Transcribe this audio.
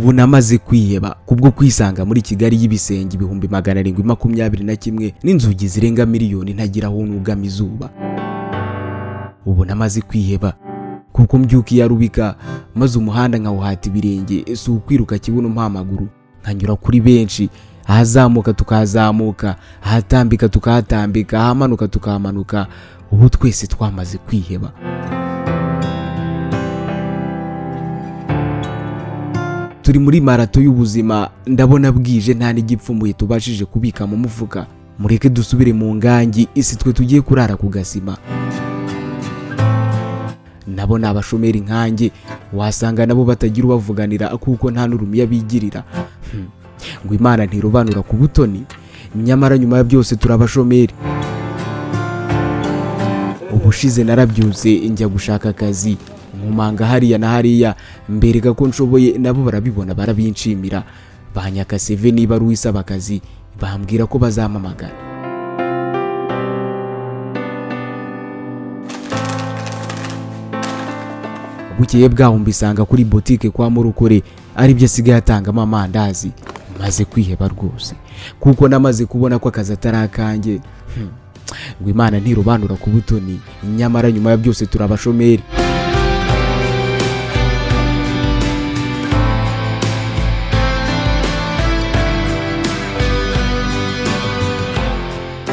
ubu namaze kwiheba kubwo kwisanga muri Kigali y'ibisenge ibihumbi 721 n'inzugi zirenga miliyoni ntagira aho nugama izuba. Ubu namaze kwiheba kuko mbyukiye arubika maze umuhanda nkawuhata ibirenge, si ukwiruka kibuno mpamaguru, nkanyura kuri benshi, ahazamuka tukazamuka, ahatambika tukahatambika, ahamanuka tukahamanuka. Ubu twese twamaze kwiheba. Turi muri marato y'ubuzima, ndabona bwije nta n'igipfumuye tubashije kubika mu mufuka. Mureke dusubire mu ngangi, isi twe tugiye kurara ku gasima. Nabo ni abashomeri nkanjye, wasanga nabo batagira ubavuganira kuko nta n'urumiya bigirira. Ngo Imana ntirobanura ku butoni, nyamara nyuma ya byose turabashomeri. Ubushize narabyuze njya gushaka akazi, nkumanga hariya na hariya, mbereka ko nshoboye, nabo barabibona barabinshimira. Banyaka CV niba ari uwisaba akazi, bambwira ko bazampamagara. Bukeye bwaho mbisanga kuri boutique kwa Murukore, ari byo asigaye atangamo amandazi. Maze kwiheba rwose kuko namaze kubona ko akazi atarakanjye. Ngo Imana ntirobanura ku butoni, nyamara nyuma ya byose turabashomeri.